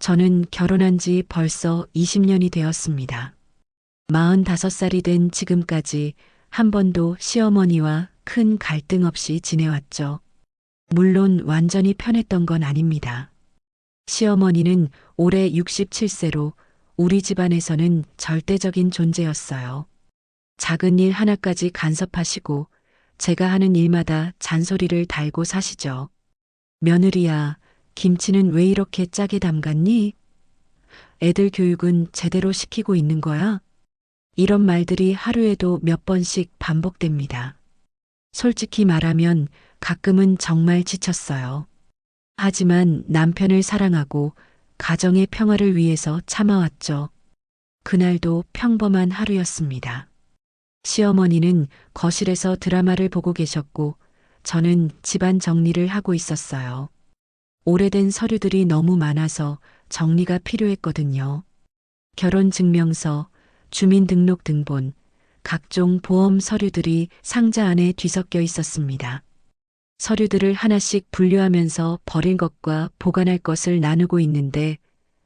저는 결혼한 지 벌써 20년이 되었습니다. 45살이 된 지금까지 한 번도 시어머니와 큰 갈등 없이 지내왔죠. 물론 완전히 편했던 건 아닙니다. 시어머니는 올해 67세로 우리 집안에서는 절대적인 존재였어요. 작은 일 하나까지 간섭하시고 제가 하는 일마다 잔소리를 달고 사시죠. 며느리야, 김치는 왜 이렇게 짜게 담갔니? 애들 교육은 제대로 시키고 있는 거야? 이런 말들이 하루에도 몇 번씩 반복됩니다. 솔직히 말하면 가끔은 정말 지쳤어요. 하지만 남편을 사랑하고 가정의 평화를 위해서 참아왔죠. 그날도 평범한 하루였습니다. 시어머니는 거실에서 드라마를 보고 계셨고 저는 집안 정리를 하고 있었어요. 오래된 서류들이 너무 많아서 정리가 필요했거든요. 결혼증명서, 주민등록등본, 각종 보험 서류들이 상자 안에 뒤섞여 있었습니다. 서류들을 하나씩 분류하면서 버릴 것과 보관할 것을 나누고 있는데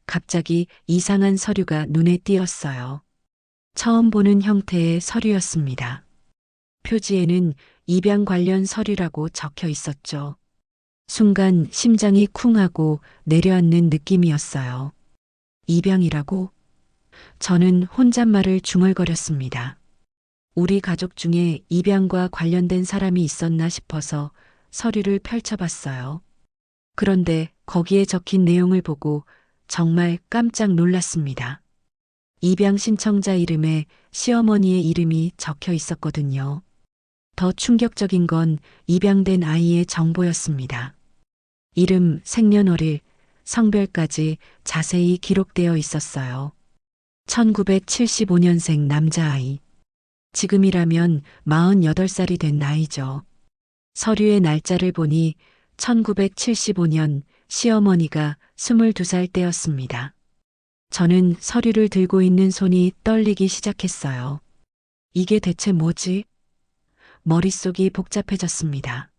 갑자기 이상한 서류가 눈에 띄었어요. 처음 보는 형태의 서류였습니다. 표지에는 입양 관련 서류라고 적혀 있었죠. 순간 심장이 쿵하고 내려앉는 느낌이었어요. 입양이라고? 저는 혼잣말을 중얼거렸습니다. 우리 가족 중에 입양과 관련된 사람이 있었나 싶어서 서류를 펼쳐봤어요. 그런데 거기에 적힌 내용을 보고 정말 깜짝 놀랐습니다. 입양 신청자 이름에 시어머니의 이름이 적혀 있었거든요. 더 충격적인 건 입양된 아이의 정보였습니다. 이름, 생년월일, 성별까지 자세히 기록되어 있었어요. 1975년생 남자아이. 지금이라면 48살이 된 나이죠. 서류의 날짜를 보니 1975년 시어머니가 22살 때였습니다. 저는 서류를 들고 있는 손이 떨리기 시작했어요. 이게 대체 뭐지? 머릿속이 복잡해졌습니다.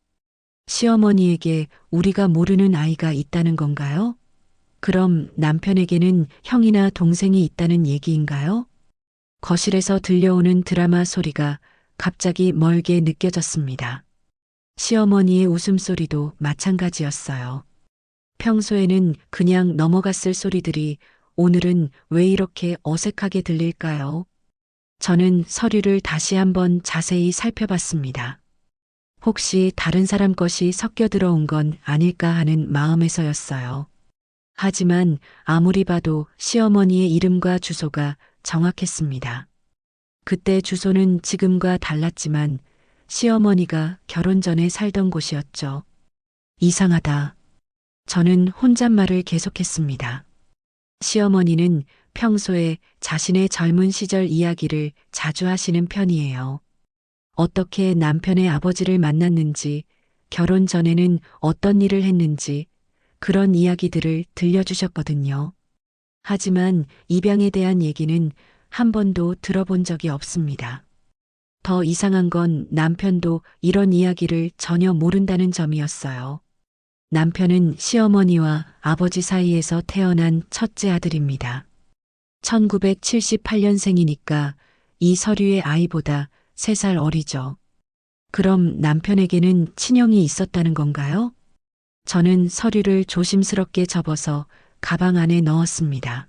시어머니에게 우리가 모르는 아이가 있다는 건가요? 그럼 남편에게는 형이나 동생이 있다는 얘기인가요? 거실에서 들려오는 드라마 소리가 갑자기 멀게 느껴졌습니다. 시어머니의 웃음소리도 마찬가지였어요. 평소에는 그냥 넘어갔을 소리들이 오늘은 왜 이렇게 어색하게 들릴까요? 저는 서류를 다시 한번 자세히 살펴봤습니다. 혹시 다른 사람 것이 섞여 들어온 건 아닐까 하는 마음에서였어요. 하지만 아무리 봐도 시어머니의 이름과 주소가 정확했습니다. 그때 주소는 지금과 달랐지만 시어머니가 결혼 전에 살던 곳이었죠. 이상하다. 저는 혼잣말을 계속했습니다. 시어머니는 평소에 자신의 젊은 시절 이야기를 자주 하시는 편이에요. 어떻게 남편의 아버지를 만났는지, 결혼 전에는 어떤 일을 했는지, 그런 이야기들을 들려주셨거든요. 하지만 입양에 대한 얘기는 한 번도 들어본 적이 없습니다. 더 이상한 건 남편도 이런 이야기를 전혀 모른다는 점이었어요. 남편은 시어머니와 아버지 사이에서 태어난 첫째 아들입니다. 1978년생이니까 이 서류의 아이보다 3살 어리죠. 그럼 남편에게는 친형이 있었다는 건가요? 저는 서류를 조심스럽게 접어서 가방 안에 넣었습니다.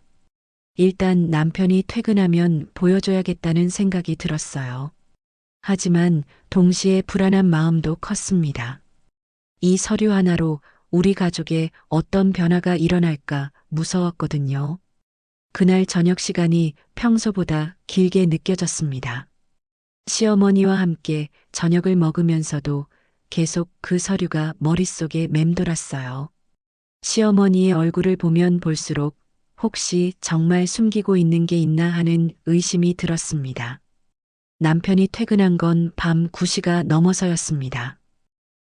일단 남편이 퇴근하면 보여줘야겠다는 생각이 들었어요. 하지만 동시에 불안한 마음도 컸습니다. 이 서류 하나로 우리 가족에 어떤 변화가 일어날까 무서웠거든요. 그날 저녁 시간이 평소보다 길게 느껴졌습니다. 시어머니와 함께 저녁을 먹으면서도 계속 그 서류가 머릿속에 맴돌았어요. 시어머니의 얼굴을 보면 볼수록 혹시 정말 숨기고 있는 게 있나 하는 의심이 들었습니다. 남편이 퇴근한 건 밤 9시가 넘어서였습니다.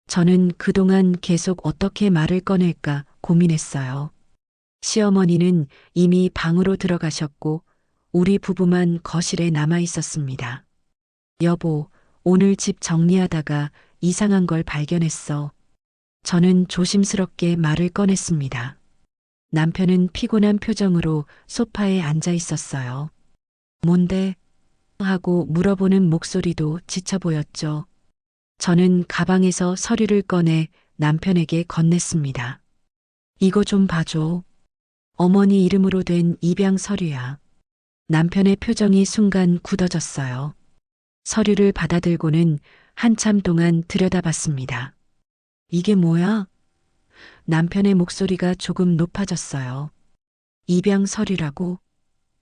저는 그동안 계속 어떻게 말을 꺼낼까 고민했어요. 시어머니는 이미 방으로 들어가셨고 우리 부부만 거실에 남아 있었습니다. 여보, 오늘 집 정리하다가 이상한 걸 발견했어. 저는 조심스럽게 말을 꺼냈습니다. 남편은 피곤한 표정으로 소파에 앉아 있었어요. 뭔데? 하고 물어보는 목소리도 지쳐 보였죠. 저는 가방에서 서류를 꺼내 남편에게 건넸습니다. 이거 좀 봐줘. 어머니 이름으로 된 입양 서류야. 남편의 표정이 순간 굳어졌어요. 서류를 받아들고는 한참 동안 들여다봤습니다. 이게 뭐야? 남편의 목소리가 조금 높아졌어요. 입양 서류라고?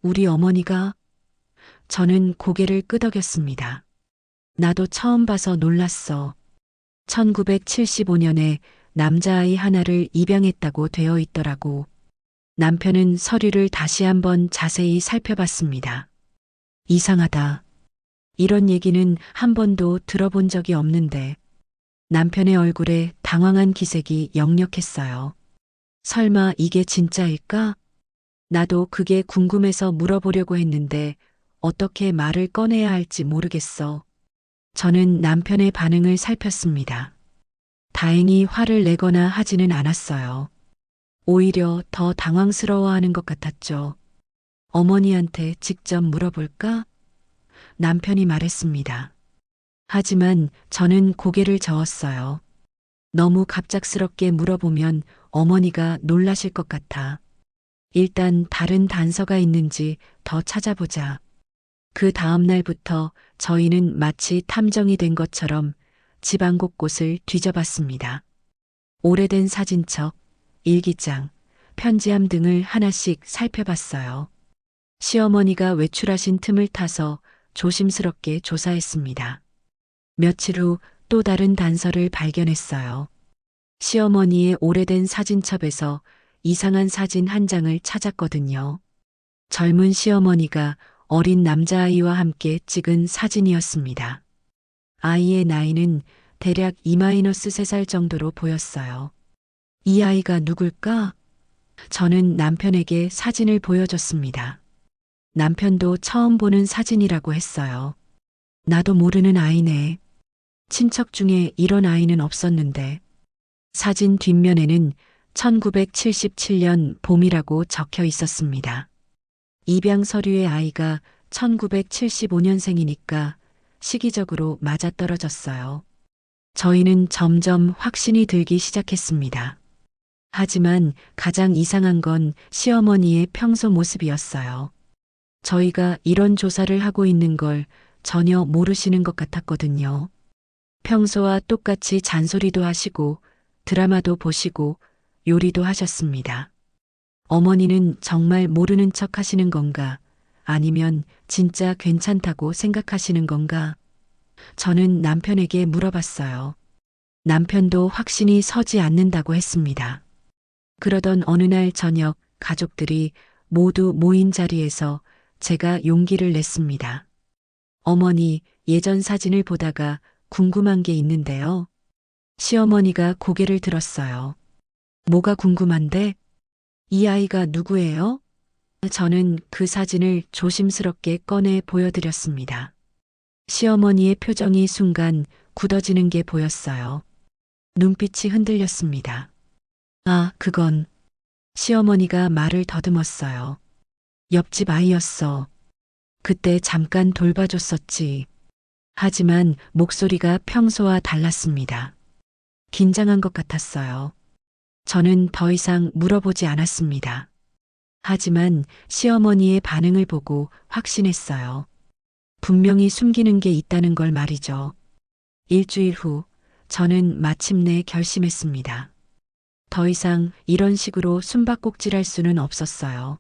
우리 어머니가? 저는 고개를 끄덕였습니다. 나도 처음 봐서 놀랐어. 1975년에 남자아이 하나를 입양했다고 되어 있더라고. 남편은 서류를 다시 한번 자세히 살펴봤습니다. 이상하다. 이런 얘기는 한 번도 들어본 적이 없는데 남편의 얼굴에 당황한 기색이 역력했어요. 설마 이게 진짜일까? 나도 그게 궁금해서 물어보려고 했는데 어떻게 말을 꺼내야 할지 모르겠어. 저는 남편의 반응을 살폈습니다. 다행히 화를 내거나 하지는 않았어요. 오히려 더 당황스러워하는 것 같았죠. 어머니한테 직접 물어볼까? 남편이 말했습니다. 하지만 저는 고개를 저었어요. 너무 갑작스럽게 물어보면 어머니가 놀라실 것 같아. 일단 다른 단서가 있는지 더 찾아보자. 그 다음 날부터 저희는 마치 탐정이 된 것처럼 집안 곳곳을 뒤져봤습니다. 오래된 사진첩, 일기장, 편지함 등을 하나씩 살펴봤어요. 시어머니가 외출하신 틈을 타서 조심스럽게 조사했습니다. 며칠 후 또 다른 단서를 발견했어요. 시어머니의 오래된 사진첩에서 이상한 사진 한 장을 찾았거든요. 젊은 시어머니가 어린 남자아이와 함께 찍은 사진이었습니다. 아이의 나이는 대략 2-3살 정도로 보였어요. 이 아이가 누굴까? 저는 남편에게 사진을 보여줬습니다. 남편도 처음 보는 사진이라고 했어요. 나도 모르는 아이네. 친척 중에 이런 아이는 없었는데. 사진 뒷면에는 1977년 봄이라고 적혀 있었습니다. 입양 서류의 아이가 1975년생이니까 시기적으로 맞아떨어졌어요. 저희는 점점 확신이 들기 시작했습니다. 하지만 가장 이상한 건 시어머니의 평소 모습이었어요. 저희가 이런 조사를 하고 있는 걸 전혀 모르시는 것 같았거든요. 평소와 똑같이 잔소리도 하시고 드라마도 보시고 요리도 하셨습니다. 어머니는 정말 모르는 척 하시는 건가? 아니면 진짜 괜찮다고 생각하시는 건가? 저는 남편에게 물어봤어요. 남편도 확신이 서지 않는다고 했습니다. 그러던 어느 날 저녁 가족들이 모두 모인 자리에서 제가 용기를 냈습니다. 어머니, 예전 사진을 보다가 궁금한 게 있는데요. 시어머니가 고개를 들었어요. 뭐가 궁금한데? 이 아이가 누구예요? 저는 그 사진을 조심스럽게 꺼내 보여드렸습니다. 시어머니의 표정이 순간 굳어지는 게 보였어요. 눈빛이 흔들렸습니다. 아, 그건. 시어머니가 말을 더듬었어요. 옆집 아이였어. 그때 잠깐 돌봐줬었지. 하지만 목소리가 평소와 달랐습니다. 긴장한 것 같았어요. 저는 더 이상 물어보지 않았습니다. 하지만 시어머니의 반응을 보고 확신했어요. 분명히 숨기는 게 있다는 걸 말이죠. 일주일 후 저는 마침내 결심했습니다. 더 이상 이런 식으로 숨바꼭질할 수는 없었어요.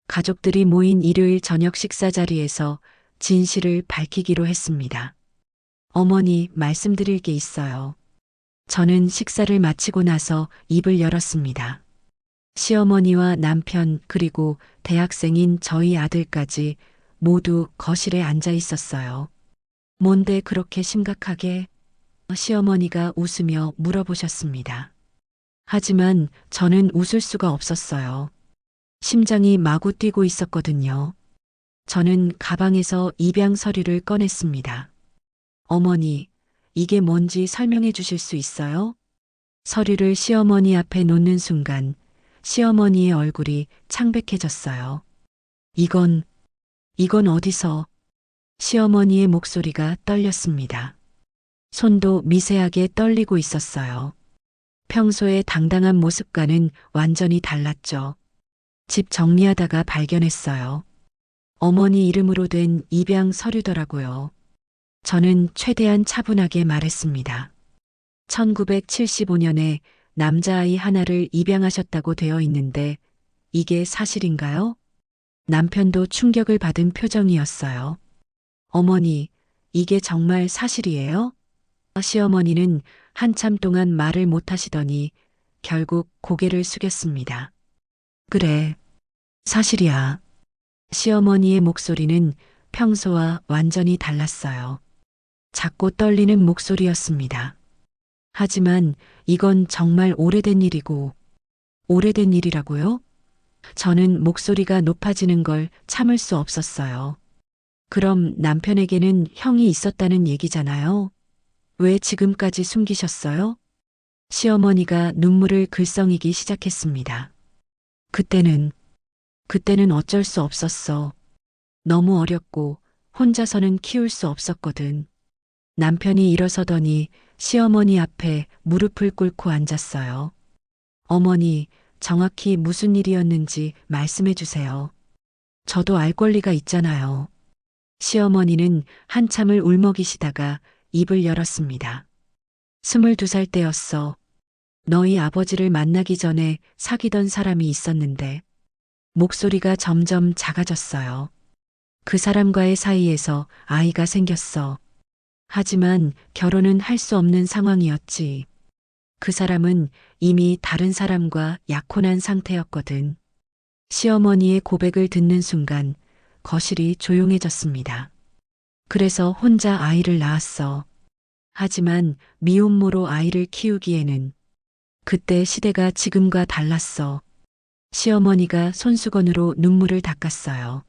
가족들이 모인 일요일 저녁 식사 자리에서 진실을 밝히기로 했습니다. 어머니, 말씀드릴 게 있어요. 저는 식사를 마치고 나서 입을 열었습니다. 시어머니와 남편 그리고 대학생인 저희 아들까지 모두 거실에 앉아 있었어요. 뭔데 그렇게 심각하게? 시어머니가 웃으며 물어보셨습니다. 하지만 저는 웃을 수가 없었어요. 심장이 마구 뛰고 있었거든요. 저는 가방에서 입양 서류를 꺼냈습니다. 어머니, 이게 뭔지 설명해 주실 수 있어요? 서류를 시어머니 앞에 놓는 순간 시어머니의 얼굴이 창백해졌어요. 이건 어디서? 시어머니의 목소리가 떨렸습니다. 손도 미세하게 떨리고 있었어요. 평소의 당당한 모습과는 완전히 달랐죠. 집 정리하다가 발견했어요. 어머니 이름으로 된 입양 서류더라고요. 저는 최대한 차분하게 말했습니다. 1975년에 남자아이 하나를 입양하셨다고 되어 있는데 이게 사실인가요? 남편도 충격을 받은 표정이었어요. 어머니, 이게 정말 사실이에요? 시어머니는 한참 동안 말을 못 하시더니 결국 고개를 숙였습니다. 그래, 사실이야. 시어머니의 목소리는 평소와 완전히 달랐어요. 작고 떨리는 목소리였습니다. 하지만 이건 정말 오래된 일이고, 오래된 일이라고요? 저는 목소리가 높아지는 걸 참을 수 없었어요. 그럼 남편에게는 형이 있었다는 얘기잖아요. 왜 지금까지 숨기셨어요? 시어머니가 눈물을 글썽이기 시작했습니다. 그때는 어쩔 수 없었어. 너무 어렸고 혼자서는 키울 수 없었거든. 남편이 일어서더니 시어머니 앞에 무릎을 꿇고 앉았어요. 어머니, 정확히 무슨 일이었는지 말씀해 주세요. 저도 알 권리가 있잖아요. 시어머니는 한참을 울먹이시다가 입을 열었습니다. 22살 때였어. 너희 아버지를 만나기 전에 사귀던 사람이 있었는데 목소리가 점점 작아졌어요. 그 사람과의 사이에서 아이가 생겼어. 하지만 결혼은 할 수 없는 상황이었지. 그 사람은 이미 다른 사람과 약혼한 상태였거든. 시어머니의 고백을 듣는 순간 거실이 조용해졌습니다. 그래서 혼자 아이를 낳았어. 하지만 미혼모로 아이를 키우기에는 그때 시대가 지금과 달랐어. 시어머니가 손수건으로 눈물을 닦았어요.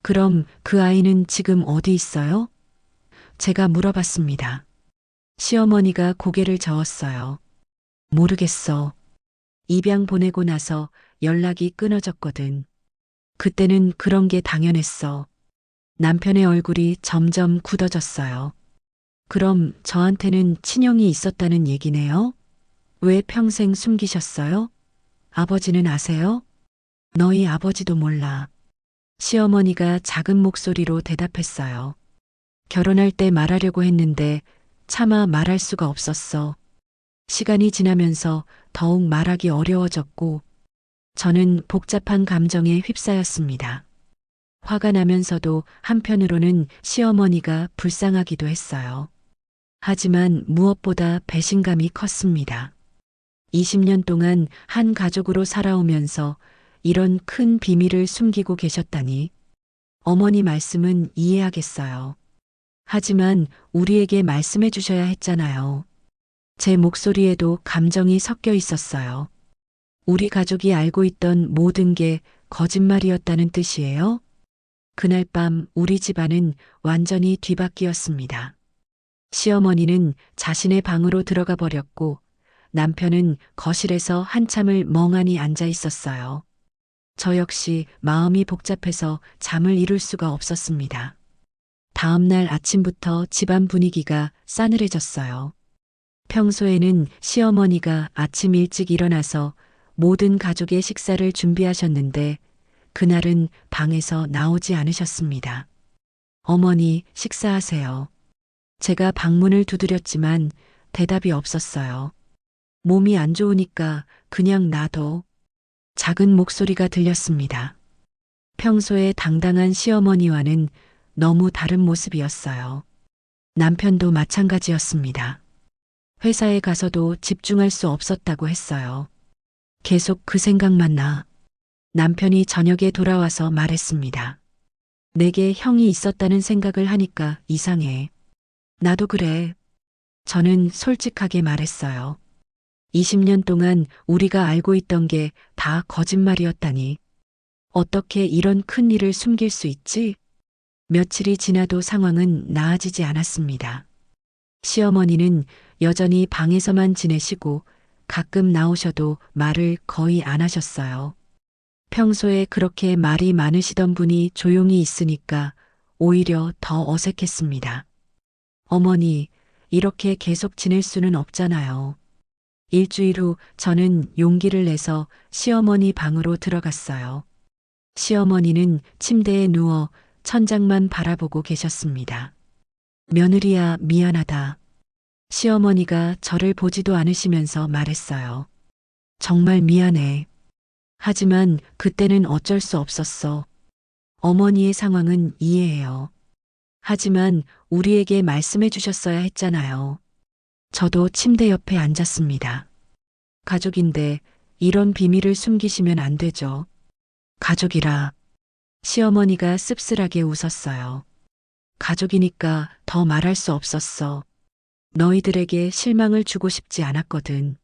그럼 그 아이는 지금 어디 있어요? 제가 물어봤습니다. 시어머니가 고개를 저었어요. 모르겠어. 입양 보내고 나서 연락이 끊어졌거든. 그때는 그런 게 당연했어. 남편의 얼굴이 점점 굳어졌어요. 그럼 저한테는 친형이 있었다는 얘기네요? 왜 평생 숨기셨어요? 아버지는 아세요? 너희 아버지도 몰라. 시어머니가 작은 목소리로 대답했어요. 결혼할 때 말하려고 했는데 차마 말할 수가 없었어. 시간이 지나면서 더욱 말하기 어려워졌고 저는 복잡한 감정에 휩싸였습니다. 화가 나면서도 한편으로는 시어머니가 불쌍하기도 했어요. 하지만 무엇보다 배신감이 컸습니다. 20년 동안 한 가족으로 살아오면서 이런 큰 비밀을 숨기고 계셨다니. 어머니 말씀은 이해하겠어요. 하지만 우리에게 말씀해 주셔야 했잖아요. 제 목소리에도 감정이 섞여 있었어요. 우리 가족이 알고 있던 모든 게 거짓말이었다는 뜻이에요? 그날 밤 우리 집안은 완전히 뒤바뀌었습니다. 시어머니는 자신의 방으로 들어가 버렸고 남편은 거실에서 한참을 멍하니 앉아 있었어요. 저 역시 마음이 복잡해서 잠을 이룰 수가 없었습니다. 다음 날 아침부터 집안 분위기가 싸늘해졌어요. 평소에는 시어머니가 아침 일찍 일어나서 모든 가족의 식사를 준비하셨는데 그날은 방에서 나오지 않으셨습니다. 어머니, 식사하세요. 제가 방문을 두드렸지만 대답이 없었어요. 몸이 안 좋으니까 그냥 놔둬. 작은 목소리가 들렸습니다. 평소에 당당한 시어머니와는 너무 다른 모습이었어요. 남편도 마찬가지였습니다. 회사에 가서도 집중할 수 없었다고 했어요. 계속 그 생각만 나. 남편이 저녁에 돌아와서 말했습니다. 내게 형이 있었다는 생각을 하니까 이상해. 나도 그래. 저는 솔직하게 말했어요. 20년 동안 우리가 알고 있던 게 다 거짓말이었다니. 어떻게 이런 큰 일을 숨길 수 있지? 며칠이 지나도 상황은 나아지지 않았습니다. 시어머니는 여전히 방에서만 지내시고 가끔 나오셔도 말을 거의 안 하셨어요. 평소에 그렇게 말이 많으시던 분이 조용히 있으니까 오히려 더 어색했습니다. 어머니, 이렇게 계속 지낼 수는 없잖아요. 일주일 후 저는 용기를 내서 시어머니 방으로 들어갔어요. 시어머니는 침대에 누워 천장만 바라보고 계셨습니다. 며느리야, 미안하다. 시어머니가 저를 보지도 않으시면서 말했어요. 정말 미안해. 하지만 그때는 어쩔 수 없었어. 어머니의 상황은 이해해요. 하지만 우리에게 말씀해 주셨어야 했잖아요. 저도 침대 옆에 앉았습니다. 가족인데 이런 비밀을 숨기시면 안 되죠. 가족이라. 시어머니가 씁쓸하게 웃었어요. 가족이니까 더 말할 수 없었어. 너희들에게 실망을 주고 싶지 않았거든.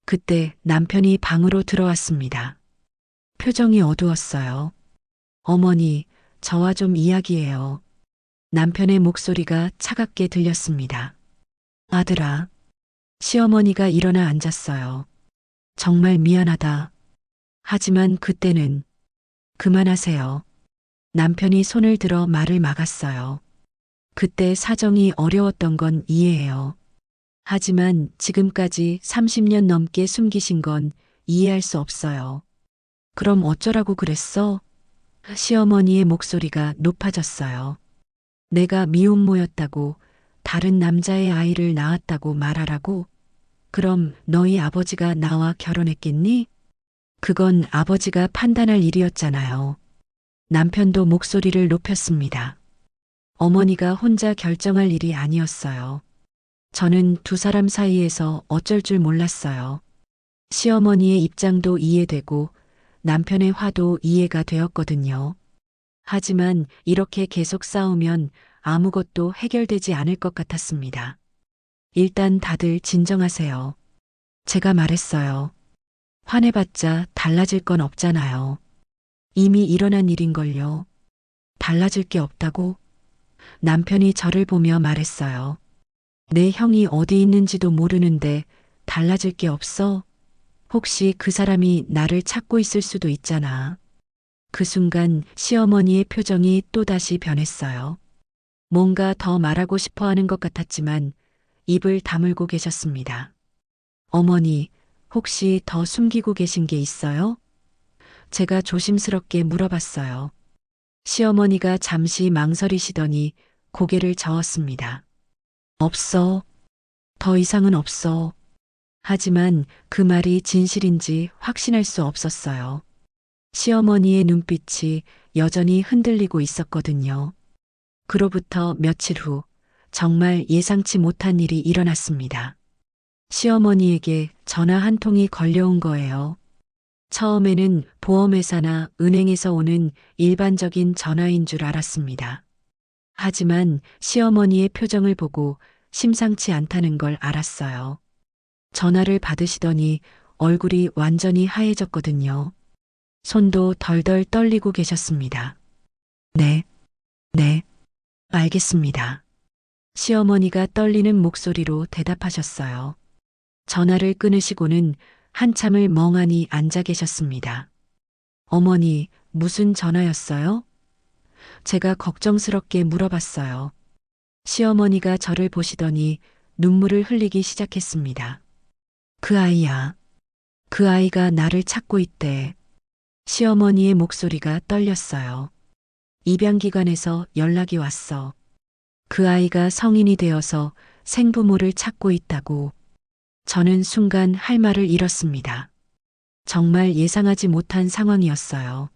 그때 남편이 방으로 들어왔습니다. 표정이 어두웠어요. 어머니, 저와 좀 이야기해요. 남편의 목소리가 차갑게 들렸습니다. 아들아. 시어머니가 일어나 앉았어요. 정말 미안하다. 하지만 그때는 그만하세요. 남편이 손을 들어 말을 막았어요. 그때 사정이 어려웠던 건 이해해요. 하지만 지금까지 30년 넘게 숨기신 건 이해할 수 없어요. 그럼 어쩌라고 그랬어? 시어머니의 목소리가 높아졌어요. 내가 미혼모였다고, 다른 남자의 아이를 낳았다고 말하라고? 그럼 너희 아버지가 나와 결혼했겠니? 그건 아버지가 판단할 일이었잖아요. 남편도 목소리를 높였습니다. 어머니가 혼자 결정할 일이 아니었어요. 저는 두 사람 사이에서 어쩔 줄 몰랐어요. 시어머니의 입장도 이해되고 남편의 화도 이해가 되었거든요. 하지만 이렇게 계속 싸우면 아무것도 해결되지 않을 것 같았습니다. 일단 다들 진정하세요. 제가 말했어요. 화내봤자 달라질 건 없잖아요. 이미 일어난 일인걸요. 달라질 게 없다고? 남편이 저를 보며 말했어요. 내 형이 어디 있는지도 모르는데 달라질 게 없어? 혹시 그 사람이 나를 찾고 있을 수도 있잖아. 그 순간 시어머니의 표정이 또다시 변했어요. 뭔가 더 말하고 싶어 하는 것 같았지만 입을 다물고 계셨습니다. 어머니, 혹시 더 숨기고 계신 게 있어요? 제가 조심스럽게 물어봤어요. 시어머니가 잠시 망설이시더니 고개를 저었습니다. 없어. 더 이상은 없어. 하지만 그 말이 진실인지 확신할 수 없었어요. 시어머니의 눈빛이 여전히 흔들리고 있었거든요. 그로부터 며칠 후 정말 예상치 못한 일이 일어났습니다. 시어머니에게 전화 한 통이 걸려온 거예요. 처음에는 보험회사나 은행에서 오는 일반적인 전화인 줄 알았습니다. 하지만 시어머니의 표정을 보고 심상치 않다는 걸 알았어요. 전화를 받으시더니 얼굴이 완전히 하얘졌거든요. 손도 덜덜 떨리고 계셨습니다. 네, 네, 알겠습니다. 시어머니가 떨리는 목소리로 대답하셨어요. 전화를 끊으시고는 한참을 멍하니 앉아 계셨습니다. 어머니, 무슨 전화였어요? 제가 걱정스럽게 물어봤어요. 시어머니가 저를 보시더니 눈물을 흘리기 시작했습니다. 그 아이야. 그 아이가 나를 찾고 있대. 시어머니의 목소리가 떨렸어요. 입양기관에서 연락이 왔어. 그 아이가 성인이 되어서 생부모를 찾고 있다고. 저는 순간 할 말을 잃었습니다. 정말 예상하지 못한 상황이었어요.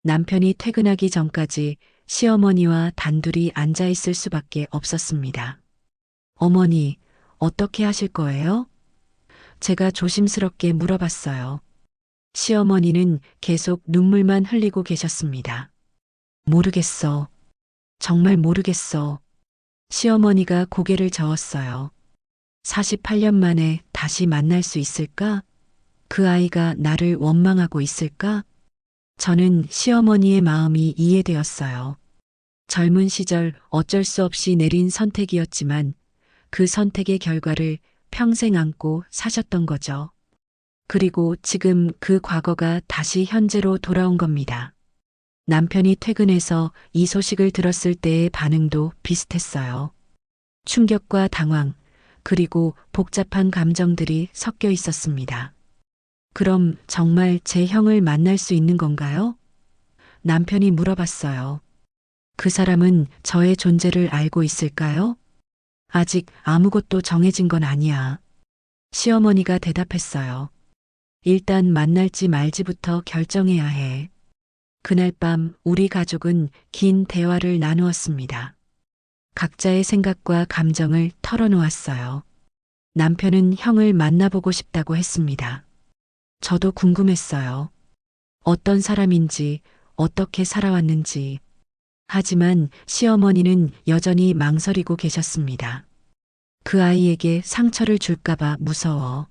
남편이 퇴근하기 전까지 시어머니와 단둘이 앉아 있을 수밖에 없었습니다. 어머니, 어떻게 하실 거예요? 제가 조심스럽게 물어봤어요. 시어머니는 계속 눈물만 흘리고 계셨습니다. 모르겠어. 정말 모르겠어. 시어머니가 고개를 저었어요. 48년 만에 다시 만날 수 있을까? 그 아이가 나를 원망하고 있을까? 저는 시어머니의 마음이 이해되었어요. 젊은 시절 어쩔 수 없이 내린 선택이었지만 그 선택의 결과를 평생 안고 사셨던 거죠. 그리고 지금 그 과거가 다시 현재로 돌아온 겁니다. 남편이 퇴근해서 이 소식을 들었을 때의 반응도 비슷했어요. 충격과 당황, 그리고 복잡한 감정들이 섞여 있었습니다. 그럼 정말 제 형을 만날 수 있는 건가요? 남편이 물어봤어요. 그 사람은 저의 존재를 알고 있을까요? 아직 아무것도 정해진 건 아니야. 시어머니가 대답했어요. 일단 만날지 말지부터 결정해야 해. 그날 밤 우리 가족은 긴 대화를 나누었습니다. 각자의 생각과 감정을 털어놓았어요. 남편은 형을 만나보고 싶다고 했습니다. 저도 궁금했어요. 어떤 사람인지, 어떻게 살아왔는지. 하지만 시어머니는 여전히 망설이고 계셨습니다. 그 아이에게 상처를 줄까봐 무서워.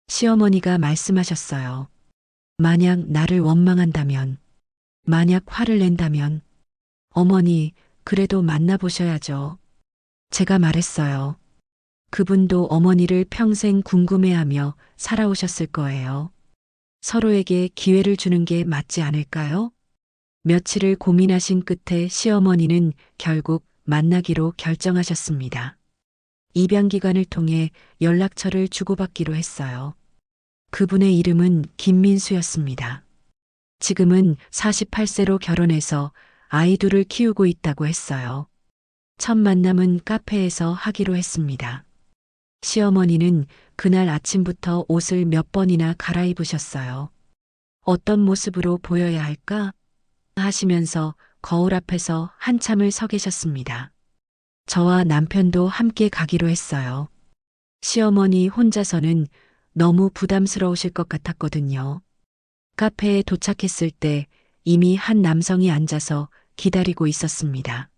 시어머니가 말씀하셨어요. 만약 나를 원망한다면, 만약 화를 낸다면, 어머니, 그래도 만나보셔야죠. 제가 말했어요. 그분도 어머니를 평생 궁금해하며 살아오셨을 거예요. 서로에게 기회를 주는 게 맞지 않을까요? 며칠을 고민하신 끝에 시어머니는 결국 만나기로 결정하셨습니다. 입양 기간을 통해 연락처를 주고받기로 했어요. 그분의 이름은 김민수였습니다. 지금은 48세로 결혼해서 아이 둘을 키우고 있다고 했어요. 첫 만남은 카페에서 하기로 했습니다. 시어머니는 그날 아침부터 옷을 몇 번이나 갈아입으셨어요. 어떤 모습으로 보여야 할까? 하시면서 거울 앞에서 한참을 서 계셨습니다. 저와 남편도 함께 가기로 했어요. 시어머니 혼자서는 너무 부담스러우실 것 같았거든요. 카페에 도착했을 때 이미 한 남성이 앉아서 기다리고 있었습니다.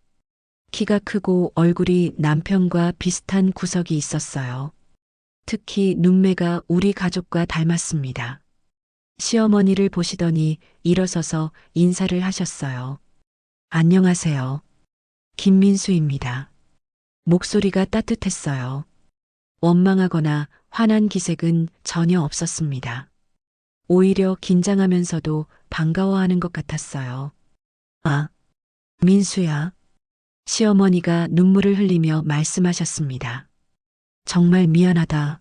키가 크고 얼굴이 남편과 비슷한 구석이 있었어요. 특히 눈매가 우리 가족과 닮았습니다. 시어머니를 보시더니 일어서서 인사를 하셨어요. 안녕하세요. 김민수입니다. 목소리가 따뜻했어요. 원망하거나 화난 기색은 전혀 없었습니다. 오히려 긴장하면서도 반가워하는 것 같았어요. 아, 민수야. 시어머니가 눈물을 흘리며 말씀하셨습니다. 정말 미안하다.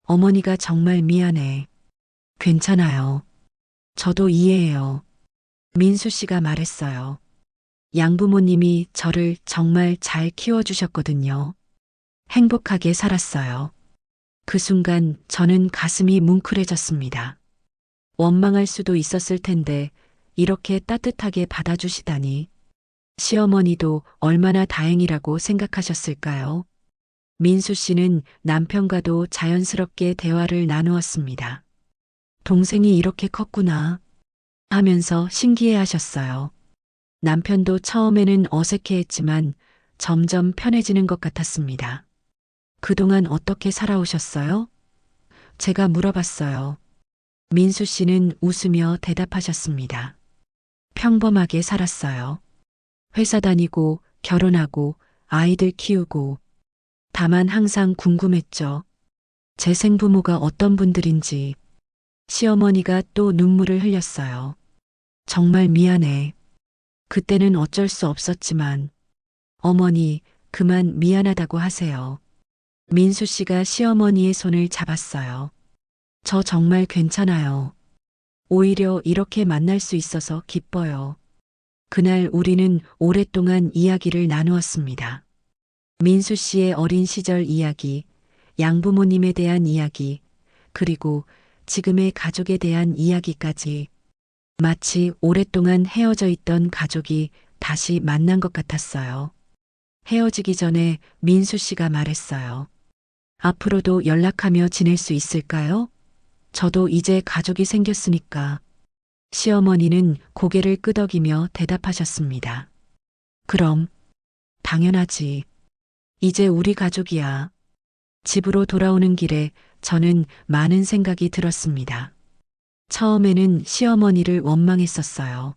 어머니가 정말 미안해. 괜찮아요. 저도 이해해요. 민수 씨가 말했어요. 양부모님이 저를 정말 잘 키워주셨거든요. 행복하게 살았어요. 그 순간 저는 가슴이 뭉클해졌습니다. 원망할 수도 있었을 텐데 이렇게 따뜻하게 받아주시다니. 시어머니도 얼마나 다행이라고 생각하셨을까요? 민수 씨는 남편과도 자연스럽게 대화를 나누었습니다. 동생이 이렇게 컸구나 하면서 신기해 하셨어요. 남편도 처음에는 어색해했지만 점점 편해지는 것 같았습니다. 그동안 어떻게 살아오셨어요? 제가 물어봤어요. 민수 씨는 웃으며 대답하셨습니다. 평범하게 살았어요. 회사 다니고 결혼하고 아이들 키우고. 다만 항상 궁금했죠. 제 생부모가 어떤 분들인지. 시어머니가 또 눈물을 흘렸어요. 정말 미안해. 그때는 어쩔 수 없었지만. 어머니, 그만 미안하다고 하세요. 민수 씨가 시어머니의 손을 잡았어요. 저 정말 괜찮아요. 오히려 이렇게 만날 수 있어서 기뻐요. 그날 우리는 오랫동안 이야기를 나누었습니다. 민수 씨의 어린 시절 이야기, 양부모님에 대한 이야기, 그리고 지금의 가족에 대한 이야기까지. 마치 오랫동안 헤어져 있던 가족이 다시 만난 것 같았어요. 헤어지기 전에 민수 씨가 말했어요. 앞으로도 연락하며 지낼 수 있을까요? 저도 이제 가족이 생겼으니까. 시어머니는 고개를 끄덕이며 대답하셨습니다. 그럼, 당연하지. 이제 우리 가족이야. 집으로 돌아오는 길에 저는 많은 생각이 들었습니다. 처음에는 시어머니를 원망했었어요.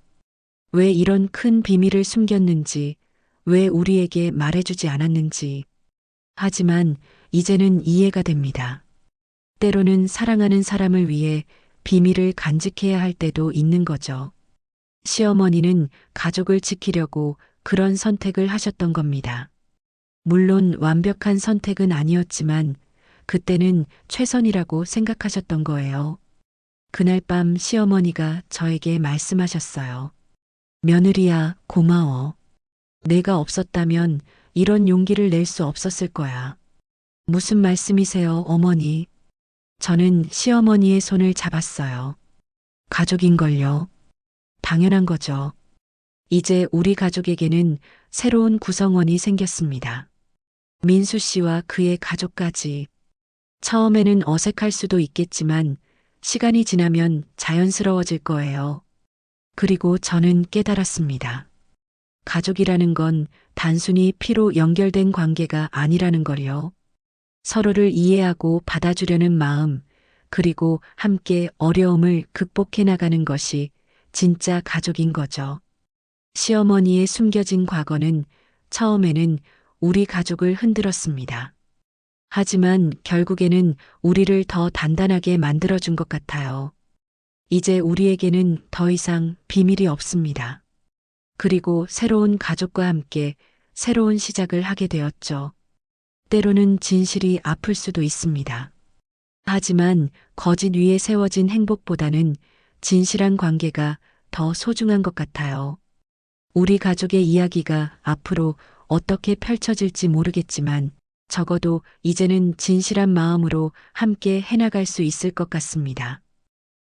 왜 이런 큰 비밀을 숨겼는지, 왜 우리에게 말해주지 않았는지. 하지만 이제는 이해가 됩니다. 때로는 사랑하는 사람을 위해 비밀을 간직해야 할 때도 있는 거죠. 시어머니는 가족을 지키려고 그런 선택을 하셨던 겁니다. 물론 완벽한 선택은 아니었지만 그때는 최선이라고 생각하셨던 거예요. 그날 밤 시어머니가 저에게 말씀하셨어요. 며느리야, 고마워. 내가 없었다면 이런 용기를 낼 수 없었을 거야. 무슨 말씀이세요, 어머니? 저는 시어머니의 손을 잡았어요. 가족인걸요. 당연한 거죠. 이제 우리 가족에게는 새로운 구성원이 생겼습니다. 민수 씨와 그의 가족까지. 처음에는 어색할 수도 있겠지만 시간이 지나면 자연스러워질 거예요. 그리고 저는 깨달았습니다. 가족이라는 건 단순히 피로 연결된 관계가 아니라는 걸요. 서로를 이해하고 받아주려는 마음, 그리고 함께 어려움을 극복해 나가는 것이 진짜 가족인 거죠. 시어머니의 숨겨진 과거는 처음에는 우리 가족을 흔들었습니다. 하지만 결국에는 우리를 더 단단하게 만들어준 것 같아요. 이제 우리에게는 더 이상 비밀이 없습니다. 그리고 새로운 가족과 함께 새로운 시작을 하게 되었죠. 때로는 진실이 아플 수도 있습니다. 하지만 거짓 위에 세워진 행복보다는 진실한 관계가 더 소중한 것 같아요. 우리 가족의 이야기가 앞으로 어떻게 펼쳐질지 모르겠지만 적어도 이제는 진실한 마음으로 함께 해나갈 수 있을 것 같습니다.